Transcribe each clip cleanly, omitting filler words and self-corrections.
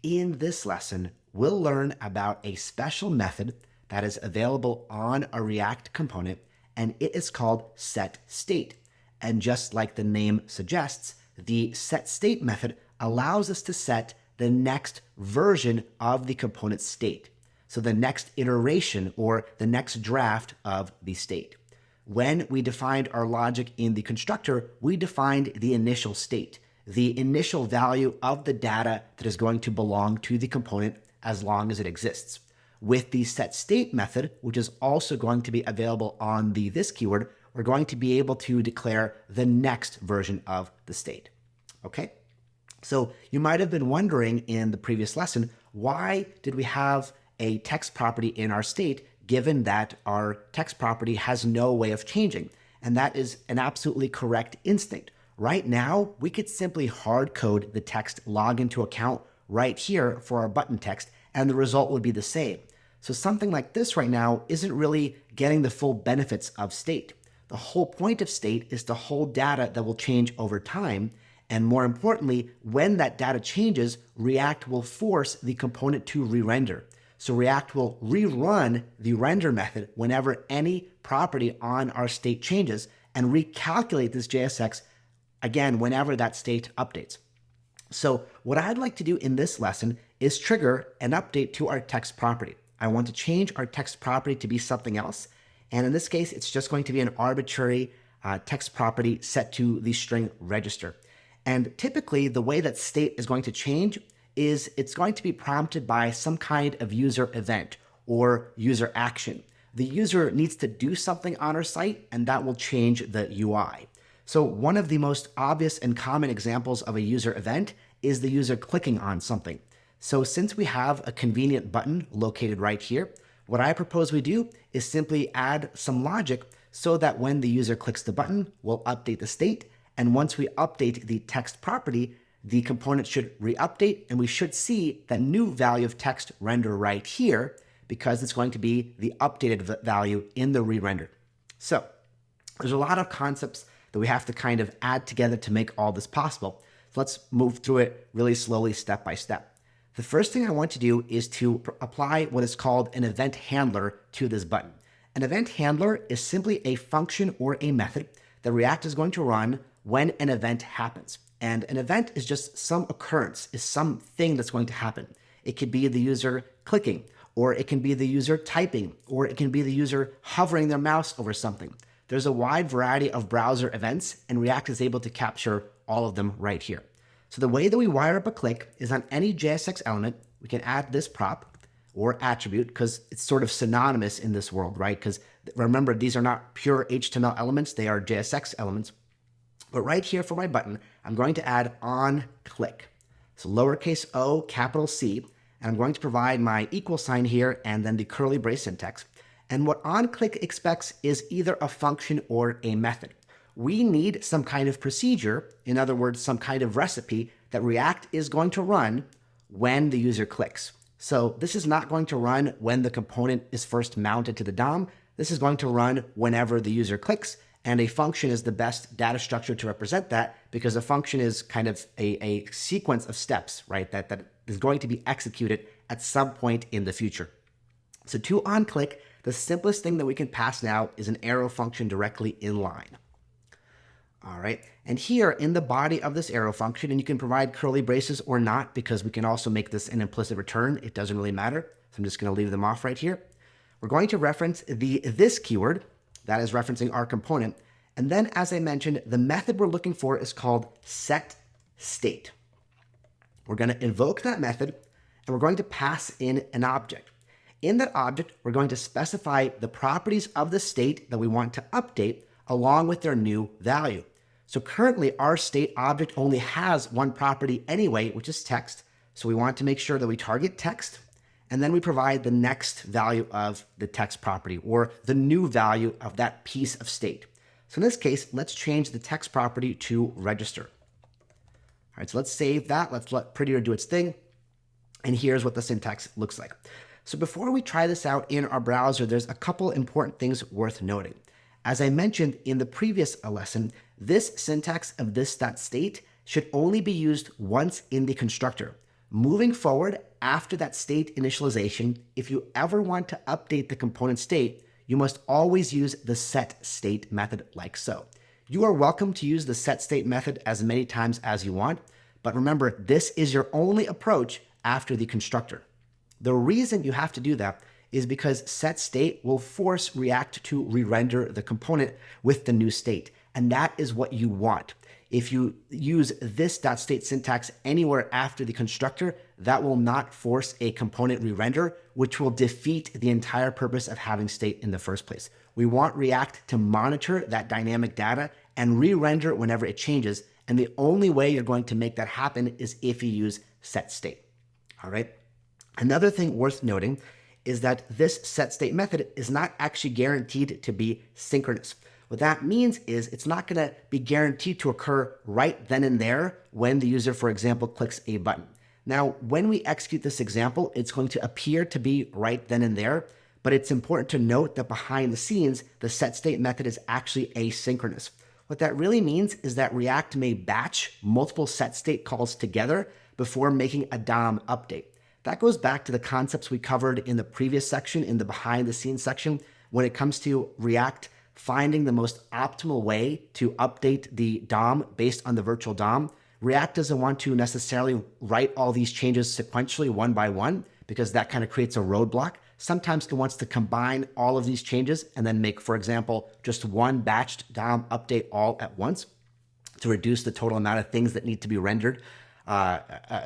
In this lesson, we'll learn about a special method that is available on a React component, and it is called setState. And just like the name suggests, the setState method allows us to set the next version of the component state. So the next iteration or the next draft of the state. When we defined our logic in the constructor, we defined the initial state, the initial value of the data that is going to belong to the component as long as it exists. With the setState method, which is also going to be available on the this keyword, we're going to be able to declare the next version of the state. Okay? So you might have been wondering in the previous lesson, why did we have a text property in our state given that our text property has no way of changing? And that is an absolutely correct instinct. Right now, we could simply hard code the text login to account right here for our button text, and the result would be the same. So something like this right now isn't really getting the full benefits of state. The whole point of state is to hold data that will change over time. And more importantly, when that data changes, React will force the component to re-render. So React will rerun the render method whenever any property on our state changes and recalculate this JSX again whenever that state updates. So what I'd like to do in this lesson is trigger an update to our text property. I want to change our text property to be something else. And in this case, it's just going to be an arbitrary text property set to the string register. And typically, the way that state is going to change is it's going to be prompted by some kind of user event or user action. The user needs to do something on our site, and that will change the UI. So one of the most obvious and common examples of a user event is the user clicking on something. So since we have a convenient button located right here, what I propose we do is simply add some logic so that when the user clicks the button, we'll update the state. And once we update the text property, the component should re-update, and we should see that new value of text render right here because it's going to be the updated value in the re-render. So there's a lot of concepts that we have to kind of add together to make all this possible. So let's move through it really slowly, step by step. The first thing I want to do is to apply what is called an event handler to this button. An event handler is simply a function or a method that React is going to run when an event happens. And an event is just some occurrence, is something that's going to happen. It could be the user clicking, or it can be the user typing, or it can be the user hovering their mouse over something. There's a wide variety of browser events, and React is able to capture all of them right here. So the way that we wire up a click is on any JSX element, we can add this prop or attribute because it's sort of synonymous in this world, right? Because remember, these are not pure HTML elements, they are JSX elements. But right here for my button, I'm going to add on click. So lowercase o, capital C, and I'm going to provide my equal sign here and then the curly brace syntax. And what onClick expects is either a function or a method. We need some kind of procedure, in other words, some kind of recipe that React is going to run when the user clicks. So this is not going to run when the component is first mounted to the DOM. This is going to run whenever the user clicks, and a function is the best data structure to represent that because a function is kind of a sequence of steps, right, that is going to be executed at some point in the future. So to onClick, the simplest thing that we can pass now is an arrow function directly in line. All right, and here in the body of this arrow function, and you can provide curly braces or not because we can also make this an implicit return. It doesn't really matter. So I'm just going to leave them off right here. We're going to reference the this keyword that is referencing our component. And then, as I mentioned, the method we're looking for is called setState. We're going to invoke that method, and we're going to pass in an object. In that object, we're going to specify the properties of the state that we want to update along with their new value. So currently, our state object only has one property anyway, which is text. So we want to make sure that we target text, and then we provide the next value of the text property or the new value of that piece of state. So in this case, let's change the text property to register. All right, so let's save that. Let's let Prettier do its thing. And here's what the syntax looks like. So before we try this out in our browser, there's a couple important things worth noting. As I mentioned in the previous lesson, this syntax of this.state should only be used once in the constructor. Moving forward, after that state initialization, if you ever want to update the component state, you must always use the setState method like so. You are welcome to use the setState method as many times as you want, but remember, this is your only approach after the constructor. The reason you have to do that is because setState will force React to re-render the component with the new state, and that is what you want. If you use this .state syntax anywhere after the constructor, that will not force a component re-render, which will defeat the entire purpose of having state in the first place. We want React to monitor that dynamic data and re-render whenever it changes, and the only way you're going to make that happen is if you use setState. All right. Another thing worth noting is that this setState method is not actually guaranteed to be synchronous. What that means is it's not going to be guaranteed to occur right then and there when the user, for example, clicks a button. Now, when we execute this example, it's going to appear to be right then and there, but it's important to note that behind the scenes, the setState method is actually asynchronous. What that really means is that React may batch multiple setState calls together before making a DOM update. That goes back to the concepts we covered in the previous section, in the behind the scenes section, when it comes to React finding the most optimal way to update the DOM based on the virtual DOM. React doesn't want to necessarily write all these changes sequentially one by one because that kind of creates a roadblock. Sometimes it wants to combine all of these changes and then make, for example, just one batched DOM update all at once to reduce the total amount of things that need to be rendered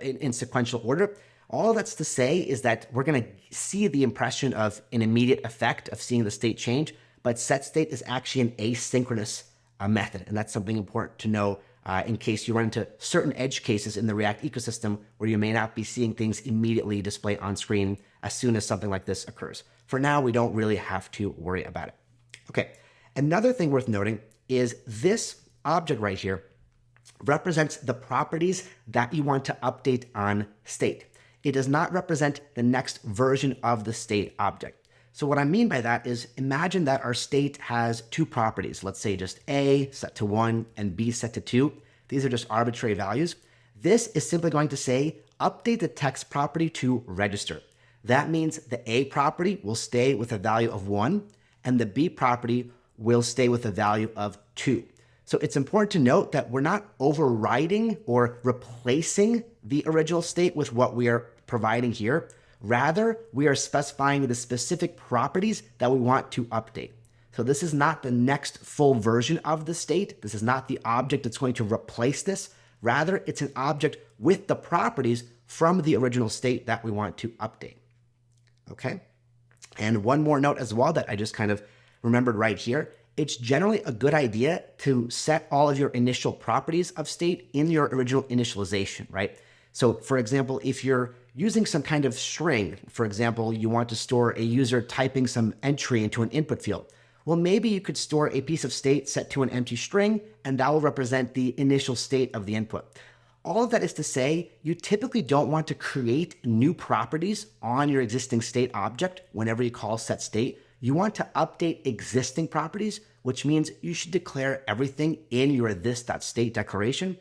in sequential order. All that's to say is that we're going to see the impression of an immediate effect of seeing the state change, but setState is actually an asynchronous method, and that's something important to know in case you run into certain edge cases in the React ecosystem where you may not be seeing things immediately display on screen as soon as something like this occurs. For now, we don't really have to worry about it. Okay, another thing worth noting is this object right here represents the properties that you want to update on state. It does not represent the next version of the state object. So what I mean by that is imagine that our state has two properties. Let's say just A set to 1 and B set to 2. These are just arbitrary values. This is simply going to say update the text property to register. That means the A property will stay with a value of 1 and the B property will stay with a value of 2. So it's important to note that we're not overriding or replacing the original state with what we are providing here. Rather, we are specifying the specific properties that we want to update. So this is not the next full version of the state. This is not the object that's going to replace this. Rather, it's an object with the properties from the original state that we want to update. Okay? And one more note as well that I just kind of remembered right here. It's generally a good idea to set all of your initial properties of state in your original initialization, right? So for example, if you're using some kind of string, for example, you want to store a user typing some entry into an input field. Well, maybe you could store a piece of state set to an empty string, and that will represent the initial state of the input. All of that is to say, you typically don't want to create new properties on your existing state object whenever you call setState. You want to update existing properties, which means you should declare everything in your this.state declaration.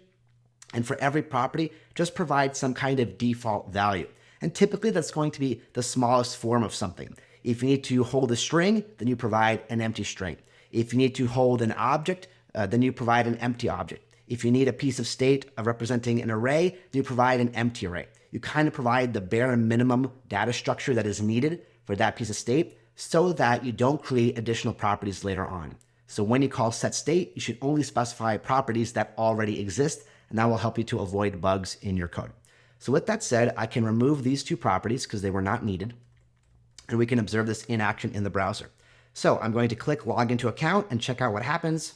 And for every property, just provide some kind of default value. And typically that's going to be the smallest form of something. If you need to hold a string, then you provide an empty string. If you need to hold an object, then you provide an empty object. If you need a piece of state representing an array, then you provide an empty array. You kind of provide the bare minimum data structure that is needed for that piece of state so that you don't create additional properties later on. So when you call setState, you should only specify properties that already exist, and that will help you to avoid bugs in your code. So with that said, I can remove these two properties because they were not needed, and we can observe this in action in the browser. So I'm going to click log into account and check out what happens.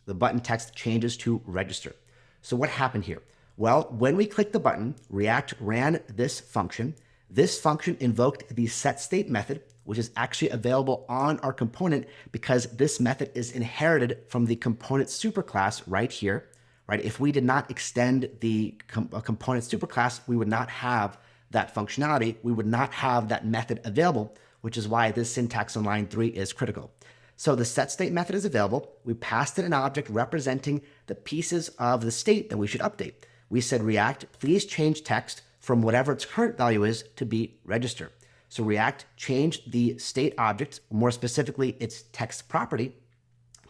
The button text changes to register. So what happened here? Well, when we click the button, React ran this function. This function invoked the setState method, which is actually available on our component because this method is inherited from the component superclass right here. Right? If we did not extend the component superclass, we would not have that functionality. We would not have that method available, which is why this syntax on line 3 is critical. So the setState method is available. We passed it an object representing the pieces of the state that we should update. We said, React, please change text from whatever its current value is to be register. So React changed the state object, more specifically its text property,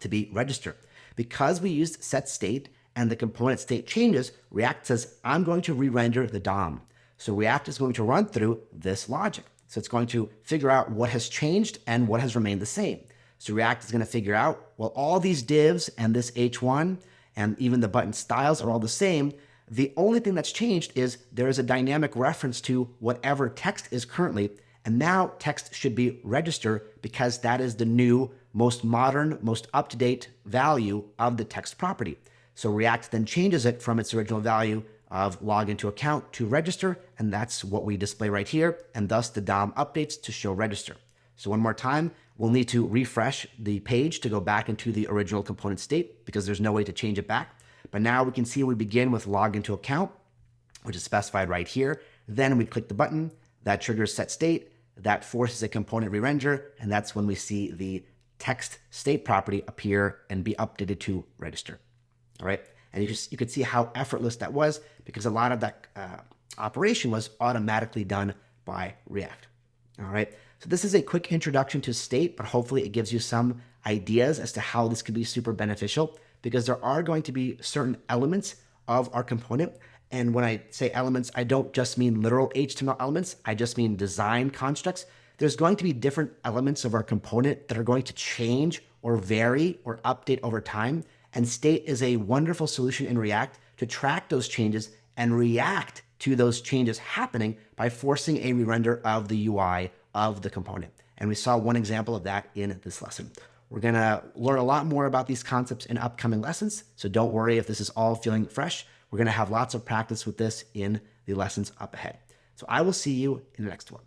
to be register. Because we used setState and the component state changes, React says, I'm going to re-render the DOM. So React is going to run through this logic. So it's going to figure out what has changed and what has remained the same. So React is going to figure out, well, all these divs and this H1 and even the button styles are all the same. The only thing that's changed is there is a dynamic reference to whatever text is currently, and now text should be register because that is the new, most modern, most up-to-date value of the text property. So React then changes it from its original value of login to account to register, and that's what we display right here, and thus the DOM updates to show register. So one more time, we'll need to refresh the page to go back into the original component state because there's no way to change it back. But now we can see we begin with login to account, which is specified right here. Then we click the button, that triggers setState, that forces a component re-render, and that's when we see the text state property appear and be updated to register. All right, and you could see how effortless that was because a lot of that operation was automatically done by React. All right, so this is a quick introduction to state, but hopefully it gives you some ideas as to how this could be super beneficial because there are going to be certain elements of our component. And when I say elements, I don't just mean literal HTML elements. I just mean design constructs. There's going to be different elements of our component that are going to change or vary or update over time. And state is a wonderful solution in React to track those changes and react to those changes happening by forcing a re-render of the UI of the component. And we saw one example of that in this lesson. We're going to learn a lot more about these concepts in upcoming lessons. So don't worry if this is all feeling fresh. We're going to have lots of practice with this in the lessons up ahead. So I will see you in the next one.